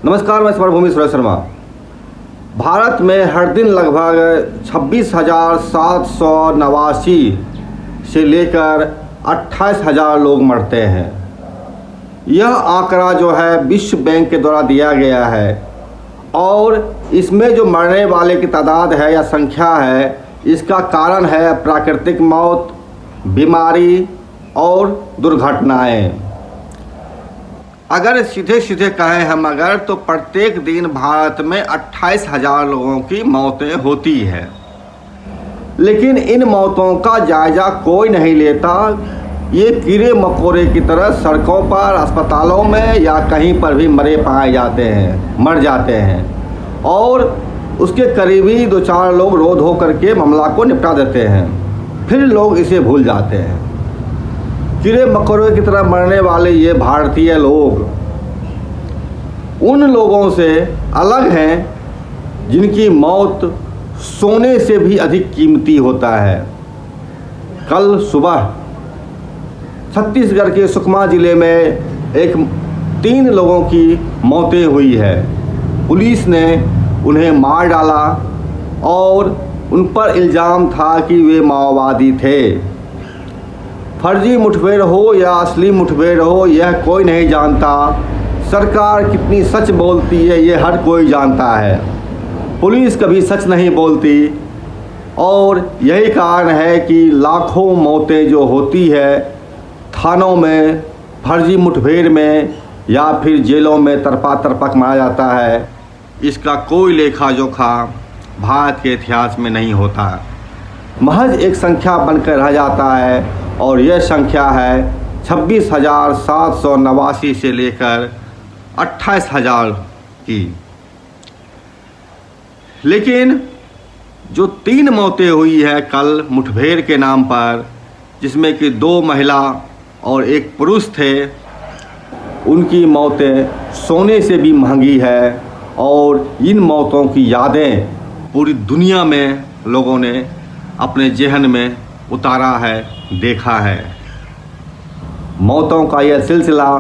नमस्कार, मैं स्वर्णभूमि सुरेश शर्मा। भारत में हर दिन लगभग 26,789 से लेकर 28,000 लोग मरते हैं। यह आंकड़ा जो है विश्व बैंक के द्वारा दिया गया है और इसमें जो मरने वाले की तादाद है या संख्या है, इसका कारण है प्राकृतिक मौत, बीमारी और दुर्घटनाएं। अगर सीधे सीधे कहें हम तो प्रत्येक दिन भारत में 28,000 लोगों की मौतें होती है, लेकिन इन मौतों का जायज़ा कोई नहीं लेता। ये कीड़े मकोड़े की तरह सड़कों पर, अस्पतालों में या कहीं पर भी मर जाते हैं और उसके करीबी 2-4 लोग रो धो करके मामला को निपटा देते हैं, फिर लोग इसे भूल जाते हैं। कीड़े मकोड़े की तरह मरने वाले ये भारतीय लोग उन लोगों से अलग हैं जिनकी मौत सोने से भी अधिक कीमती होता है। कल सुबह छत्तीसगढ़ के सुकमा ज़िले में 3 लोगों की मौतें हुई है। पुलिस ने उन्हें मार डाला और उन पर इल्ज़ाम था कि वे माओवादी थे। फर्जी मुठभेड़ हो या असली मुठभेड़ हो, यह कोई नहीं जानता। सरकार कितनी सच बोलती है ये हर कोई जानता है। पुलिस कभी सच नहीं बोलती और यही कारण है कि लाखों मौतें जो होती है थानों में, फर्जी मुठभेड़ में या फिर जेलों में तरपा मारा जाता है, इसका कोई लेखा जोखा भारत के इतिहास में नहीं होता। महज एक संख्या बनकर रह जाता है और यह संख्या है 26,789 से लेकर 28,000 की। लेकिन जो 3 मौतें हुई है कल मुठभेड़ के नाम पर, जिसमें कि 2 महिला और 1 पुरुष थे, उनकी मौतें सोने से भी महंगी है और इन मौतों की यादें पूरी दुनिया में लोगों ने अपने ज़हन में उतारा है, देखा है। मौतों का यह सिलसिला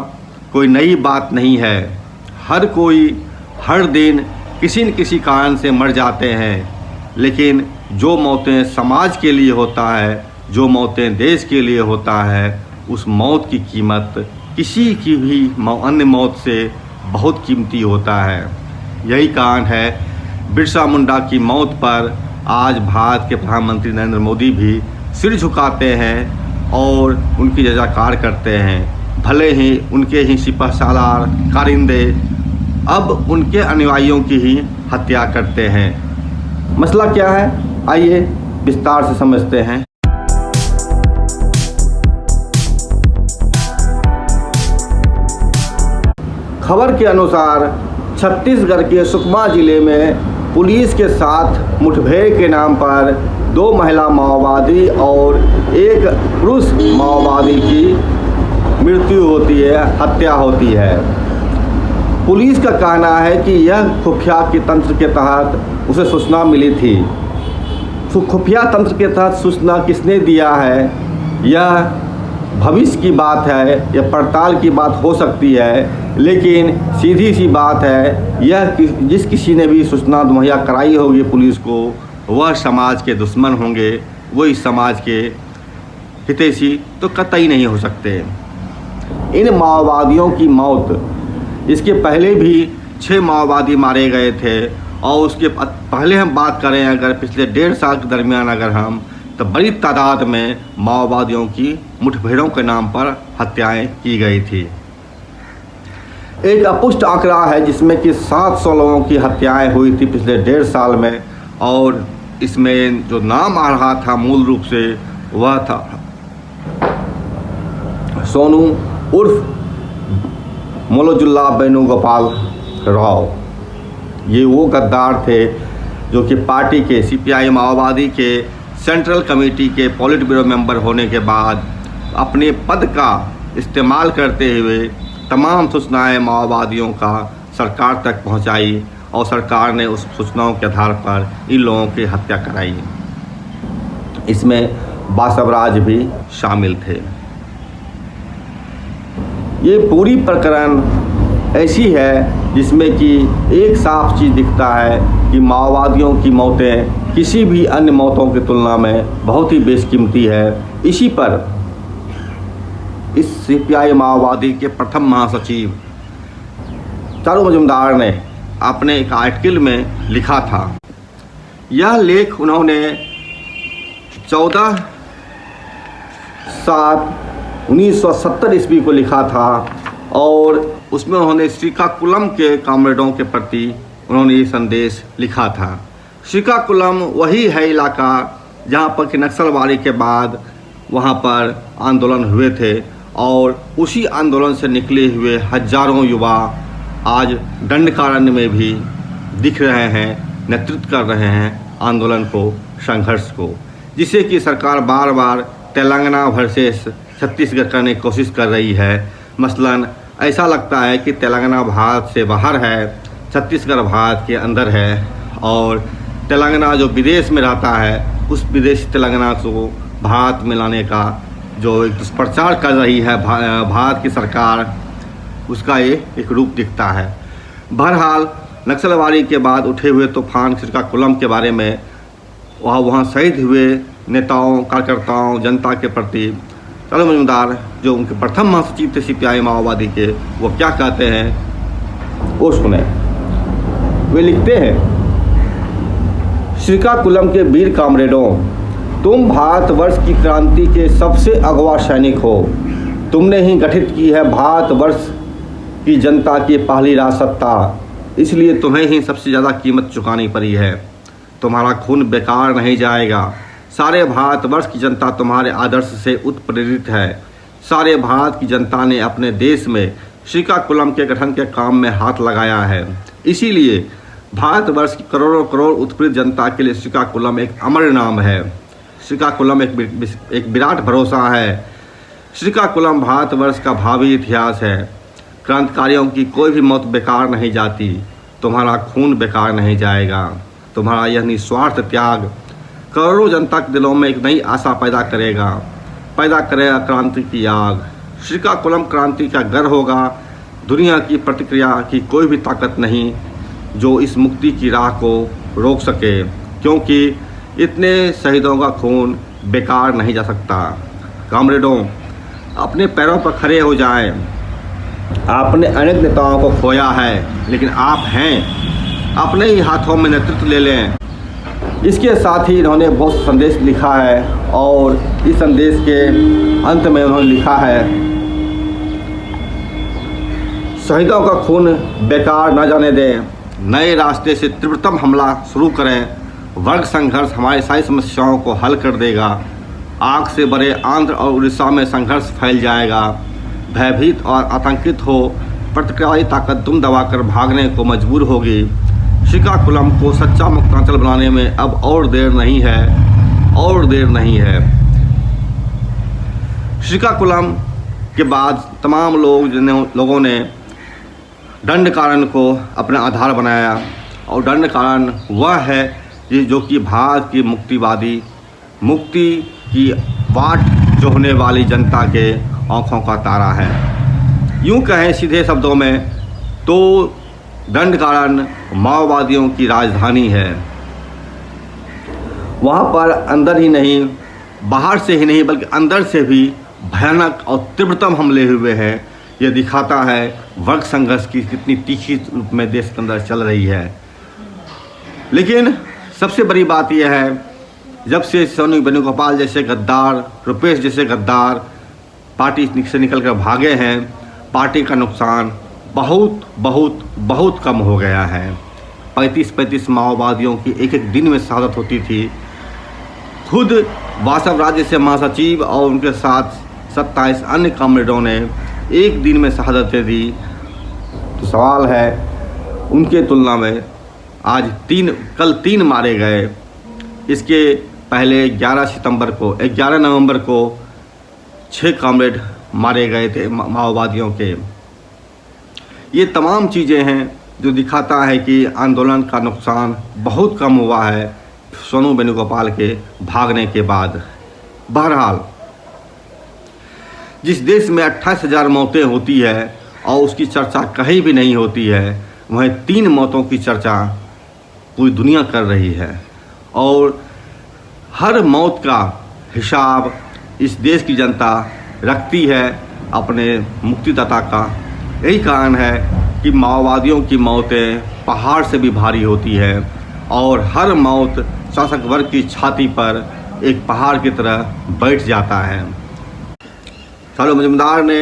कोई नई बात नहीं है। हर कोई हर दिन किसी न किसी कारण से मर जाते हैं, लेकिन जो मौतें समाज के लिए होता है, जो मौतें देश के लिए होता है, उस मौत की कीमत किसी की भी अन्य मौत से बहुत कीमती होता है। यही कारण है बिरसा मुंडा की मौत पर आज भारत के प्रधानमंत्री नरेंद्र मोदी भी सिर झुकाते हैं और उनकी जयकार करते हैं। भले ही उनके ही सिपहसालार कारिंदे अब उनके अनुयायियों की ही हत्या करते हैं। मसला क्या है, आइए विस्तार से समझते हैं। खबर के अनुसार छत्तीसगढ़ के सुकमा ज़िले में पुलिस के साथ मुठभेड़ के नाम पर 2 महिला माओवादी और 1 पुरुष माओवादी की मृत्यु होती है, हत्या होती है। पुलिस का कहना है कि यह खुफिया के तंत्र के तहत उसे सूचना मिली थी। खुफिया तंत्र के तहत सूचना किसने दिया है, यह भविष्य की बात है, यह पड़ताल की बात हो सकती है, लेकिन सीधी सी बात है, यह जिस किसी ने भी सूचना मुहैया कराई होगी पुलिस को, वह समाज के दुश्मन होंगे, वो इस समाज के हितैषी तो कतई नहीं हो सकते। इन माओवादियों की मौत, इसके पहले भी 6 माओवादी मारे गए थे और उसके पहले हम बात करें अगर पिछले 1.5 साल के दरमियान तो बड़ी तादाद में माओवादियों की मुठभेड़ों के नाम पर हत्याएं की गई थी। एक अपुष्ट आंकड़ा है जिसमें कि 700 लोगों की हत्याएं हुई थी पिछले 1.5 साल में, और इसमें जो नाम आ रहा था मूल रूप से वह था सोनू उर्फ मोलोजुल्ला वेणुगोपाल राव। ये वो गद्दार थे जो कि पार्टी के सीपीआई माओवादी के सेंट्रल कमेटी के पॉलिट ब्यूरो मेंबर होने के बाद अपने पद का इस्तेमाल करते हुए तमाम सूचनाएं माओवादियों का सरकार तक पहुंचाई और सरकार ने उस सूचनाओं के आधार पर इन लोगों की हत्या कराई। इसमें बासवराज भी शामिल थे। ये पूरी प्रकरण ऐसी है जिसमें कि एक साफ चीज़ दिखता है कि माओवादियों की मौतें किसी भी अन्य मौतों की तुलना में बहुत ही बेशकीमती है। इसी पर इस सीपीआई माओवादी के प्रथम महासचिव चारू मजुमदार ने अपने एक आर्टिकल में लिखा था। यह लेख उन्होंने 14/7/1970 ईस्वी को लिखा था और उसमें उन्होंने श्रीकाकुलम के कॉमरेडों के प्रति उन्होंने ये संदेश लिखा था। श्रीकाकुलम वही है इलाका जहाँ पर कि नक्सलवादी के बाद वहाँ पर आंदोलन हुए थे और उसी आंदोलन से निकले हुए हजारों युवा आज दंडकारण्य में भी दिख रहे हैं, नेतृत्व कर रहे हैं आंदोलन को, संघर्ष को, जिसे कि सरकार बार बार तेलंगाना वर्सेस छत्तीसगढ़ करने की कोशिश कर रही है। मसलन ऐसा लगता है कि तेलंगाना भारत से बाहर है, छत्तीसगढ़ भारत के अंदर है और तेलंगाना जो विदेश में रहता है उस विदेशी तेलंगाना को भारत में लाने का जो एक दुष्प्रचार कर रही है भारत की सरकार, उसका ये एक रूप दिखता है। बहरहाल नक्सलवादी के बाद उठे हुए तूफान श्रीकाकुलम के बारे में वहाँ शहीद हुए नेताओं, कार्यकर्ताओं, जनता के प्रति चारू मजुमदार जो उनके प्रथम महासचिव थे सीपीआई माओवादी के, वो क्या कहते हैं वो सुने। वे लिखते हैं, श्रीकाकुलम के वीर कामरेडों, तुम भारतवर्ष की क्रांति के सबसे अगवा सैनिक हो। तुमने ही गठित की है भारतवर्ष की जनता की पहली राजसत्ता, इसलिए तुम्हें ही सबसे ज़्यादा कीमत चुकानी पड़ी है। तुम्हारा खून बेकार नहीं जाएगा। सारे भारतवर्ष की जनता तुम्हारे आदर्श से उत्प्रेरित है। सारे भारत की जनता ने अपने देश में श्रीकाकुलम के गठन के काम में हाथ लगाया है। इसीलिए भारतवर्ष की करोड़ों करोड़ उत्प्रेरित जनता के लिए श्रीकाकुलम एक अमर नाम है। श्रीकाकुलम एक विराट भरोसा है। श्रीकाकुलम भारतवर्ष का भावी इतिहास है। क्रांतिकारियों की कोई भी मौत बेकार नहीं जाती। तुम्हारा खून बेकार नहीं जाएगा। तुम्हारा यह निस्वार्थ त्याग करोड़ों जनता के दिलों में एक नई आशा पैदा करेगा क्रांति की आग। श्रीकाकुलम क्रांति का घर होगा। दुनिया की प्रतिक्रिया की कोई भी ताकत नहीं जो इस मुक्ति की राह को रोक सके, क्योंकि इतने शहीदों का खून बेकार नहीं जा सकता। कामरेडों, अपने पैरों पर खड़े हो जाएं। आपने अनेक नेताओं को खोया है, लेकिन आप हैं। अपने ही हाथों में नेतृत्व ले लें। इसके साथ ही इन्होंने बहुत संदेश लिखा है और इस संदेश के अंत में उन्होंने लिखा है, शहीदों का खून बेकार न जाने दें। नए रास्ते से तीव्रतम हमला शुरू करें। वर्ग संघर्ष हमारी सारी समस्याओं को हल कर देगा। आग से भरे आंध्र और उड़ीसा में संघर्ष फैल जाएगा। भयभीत और आतंकित हो प्रतिक्रियाई ताकत दुम दबाकर भागने को मजबूर होगी। श्रीकाकुलम को सच्चा मुक्तांचल बनाने में अब और देर नहीं है। श्रीकाकुलम के बाद तमाम लोगों ने दंडकारण्य को अपना आधार बनाया और दंडकारण्य वह है जो कि भारत की मुक्ति की बाट जोहने वाली जनता के आँखों का तारा है। यूँ कहें सीधे शब्दों में तो दंडकारण्य माओवादियों की राजधानी है। वहाँ पर अंदर ही नहीं, बाहर से ही नहीं, बल्कि अंदर से भी भयानक और तीव्रतम हमले हुए हैं। यह दिखाता है वर्ग संघर्ष की कितनी तीखी रूप में देश के अंदर चल रही है। लेकिन सबसे बड़ी बात यह है, जब से सोनू वेणुगोपाल जैसे गद्दार, रुपेश जैसे गद्दार पार्टी से निकल कर भागे हैं, पार्टी का नुकसान बहुत बहुत बहुत कम हो गया है। 35 माओवादियों की एक दिन में शहादत होती थी। खुद वासव राज्य से महासचिव और उनके साथ 27 अन्य कॉमरेडों ने एक दिन में शहादतें दी। तो सवाल है, उनके तुलना में आज कल 3 मारे गए। इसके पहले 11 नवंबर को 6 कॉमरेड मारे गए थे माओवादियों के। ये तमाम चीज़ें हैं जो दिखाता है कि आंदोलन का नुकसान बहुत कम हुआ है सोनू वेणुगोपाल के भागने के बाद। बहरहाल, जिस देश में 28,000 मौतें होती है और उसकी चर्चा कहीं भी नहीं होती है, वहीं 3 मौतों की चर्चा पूरी दुनिया कर रही है। और हर मौत का हिसाब इस देश की जनता रखती है अपने मुक्तिदाता का। यही कारण है कि माओवादियों की मौतें पहाड़ से भी भारी होती है और हर मौत शासक वर्ग की छाती पर एक पहाड़ की तरह बैठ जाता है। चालू मजुमदार ने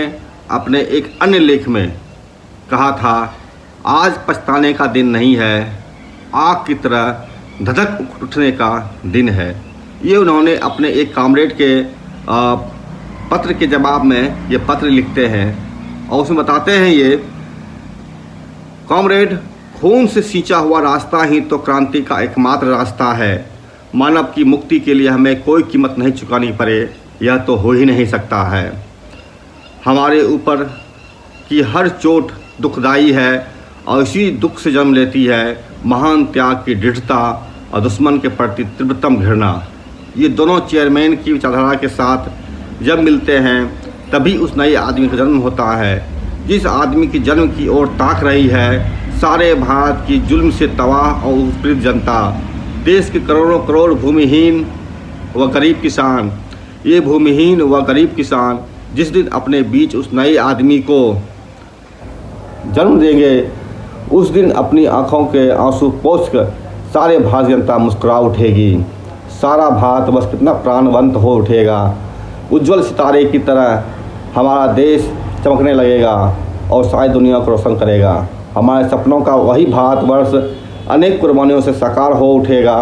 अपने एक अन्य लेख में कहा था, आज पछताने का दिन नहीं है, आग की तरह धधक उठने का दिन है। ये उन्होंने अपने एक कॉमरेड के पत्र के जवाब में ये पत्र लिखते हैं और उसमें बताते हैं ये, कॉमरेड, खून से सींचा हुआ रास्ता ही तो क्रांति का एकमात्र रास्ता है। मानव की मुक्ति के लिए हमें कोई कीमत नहीं चुकानी पड़े, यह तो हो ही नहीं सकता है। हमारे ऊपर की हर चोट दुखदाई है और इसी दुख से जन्म लेती है महान त्याग की दृढ़ता और दुश्मन के प्रति तीव्रतम घृणा। ये दोनों चेयरमैन की विचारधारा के साथ जब मिलते हैं तभी उस नए आदमी का जन्म होता है, जिस आदमी की जन्म की ओर ताक रही है सारे भारत की जुल्म से तबाह और उत्पीड़ित जनता, देश के करोड़ों करोड़ भूमिहीन व गरीब किसान। ये भूमिहीन व गरीब किसान जिस दिन अपने बीच उस नए आदमी को जन्म देंगे, उस दिन अपनी आँखों के आंसू पोंछकर सारे भारत जनता मुस्कुरा उठेगी। सारा भारत बस कितना प्राणवंत हो उठेगा। उज्जवल सितारे की तरह हमारा देश चमकने लगेगा और सारी दुनिया को रोशन करेगा। हमारे सपनों का वही भारतवर्ष अनेक कुर्बानियों से साकार हो उठेगा।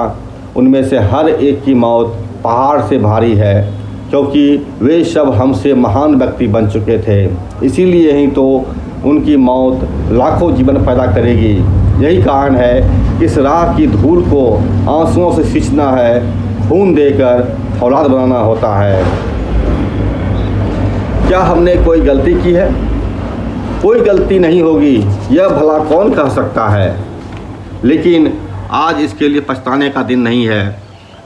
उनमें से हर एक की मौत पहाड़ से भारी है, क्योंकि वे सब हमसे महान व्यक्ति बन चुके थे। इसीलिए ही तो उनकी मौत लाखों जीवन पैदा करेगी। यही कारण है कि इस राह की धूल को आंसुओं से सींचना है, खून देकर औलाद बनाना होता है। क्या हमने कोई गलती की है? कोई गलती नहीं होगी, यह भला कौन कह सकता है। लेकिन आज इसके लिए पछताने का दिन नहीं है।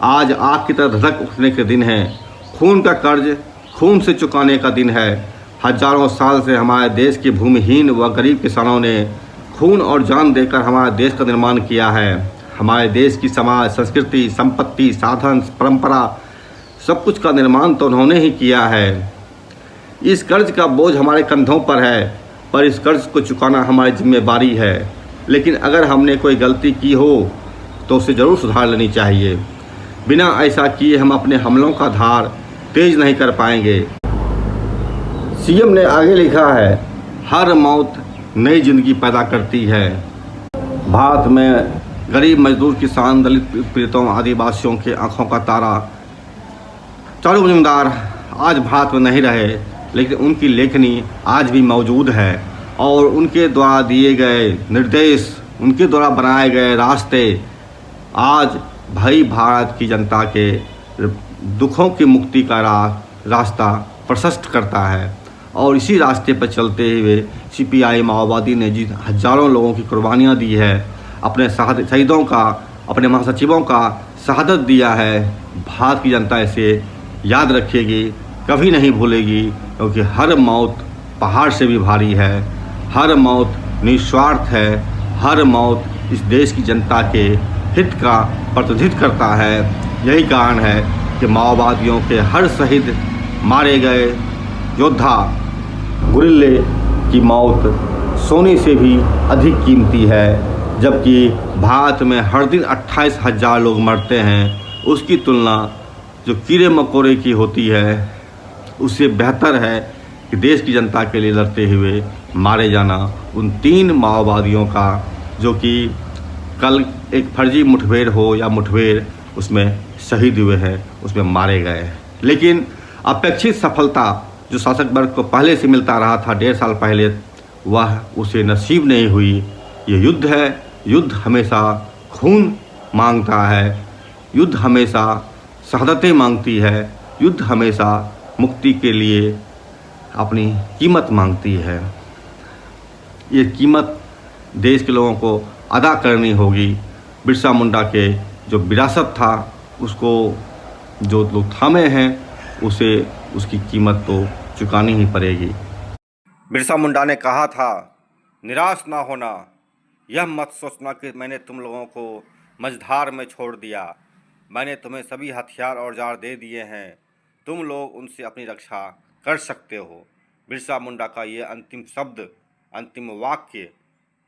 आज आग की तरह धधक उठने के दिन है। खून का कर्ज खून से चुकाने का दिन है। हजारों साल से हमारे देश के भूमिहीन व गरीब किसानों ने खून और जान देकर हमारे देश का निर्माण किया है। हमारे देश की समाज, संस्कृति, संपत्ति, साधन, परंपरा, सब कुछ का निर्माण तो उन्होंने ही किया है। इस कर्ज का बोझ हमारे कंधों पर है, पर इस कर्ज को चुकाना हमारी जिम्मेदारी है। लेकिन अगर हमने कोई गलती की हो तो उसे ज़रूर सुधार लेनी चाहिए। बिना ऐसा किए हम अपने हमलों का धार तेज नहीं कर पाएंगे। सीएम ने आगे लिखा है, हर मौत नई जिंदगी पैदा करती है। भारत में गरीब, मजदूर, किसान, दलित, पीड़ितों, आदिवासियों के आंखों का तारा चालू मजुमदार आज भारत में नहीं रहे, लेकिन उनकी लेखनी आज भी मौजूद है और उनके द्वारा दिए गए निर्देश, उनके द्वारा बनाए गए रास्ते आज भाई भारत की जनता के दुखों की मुक्ति का रास्ता प्रशस्त करता है। और इसी रास्ते पर चलते हुए सीपीआई माओवादी ने जिन हजारों लोगों की कुर्बानियाँ दी है, अपने शहीदों का, अपने महासचिवों का शहादत दिया है, भारत की जनता इसे याद रखेगी, कभी नहीं भूलेगी। क्योंकि हर मौत पहाड़ से भी भारी है, हर मौत निस्वार्थ है, हर मौत इस देश की जनता के हित का प्रतिनिधित्व करता है। यही कारण है कि माओवादियों के हर शहीद मारे गए योद्धा, गुरिल्ले की मौत सोने से भी अधिक कीमती है। जबकि भारत में हर दिन 28,000 लोग मरते हैं, उसकी तुलना जो कीड़े मकोड़े की होती है उससे बेहतर है कि देश की जनता के लिए लड़ते हुए मारे जाना उन 3 माओवादियों का, जो कि कल एक फर्जी मुठभेड़ हो या मुठभेड़ उसमें शहीद हुए हैं, उसमें मारे गए हैं। लेकिन अपेक्षित सफलता जो शासक वर्ग को पहले से मिलता रहा था 1.5 साल पहले, वह उसे नसीब नहीं हुई। ये युद्ध है, युद्ध हमेशा खून मांगता है, युद्ध हमेशा शहादतें मांगती है, युद्ध हमेशा मुक्ति के लिए अपनी कीमत मांगती है। ये कीमत देश के लोगों को अदा करनी होगी। बिरसा मुंडा के जो विरासत था उसको जो लोग थामे हैं उसे उसकी कीमत तो चुकानी ही पड़ेगी। बिरसा मुंडा ने कहा था, निराश ना होना, यह मत सोचना कि मैंने तुम लोगों को मझधार में छोड़ दिया। मैंने तुम्हें सभी हथियार और औजार दे दिए हैं, तुम लोग उनसे अपनी रक्षा कर सकते हो। बिरसा मुंडा का ये अंतिम शब्द, अंतिम वाक्य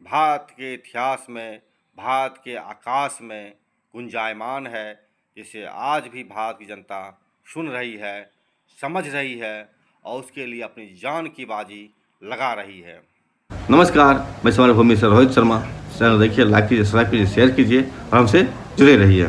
भारत के इतिहास में, भारत के आकाश में गुंजायमान है, जिसे आज भी भारत की जनता सुन रही है, समझ रही है और उसके लिए अपनी जान की बाजी लगा रही है। नमस्कार, मैं समाज भूमि से रोहित शर्मा। चैनल देखिए, लाइक कीजिए, सब्सक्राइब कीजिए, शेयर कीजिए और हमसे जुड़े रहिए।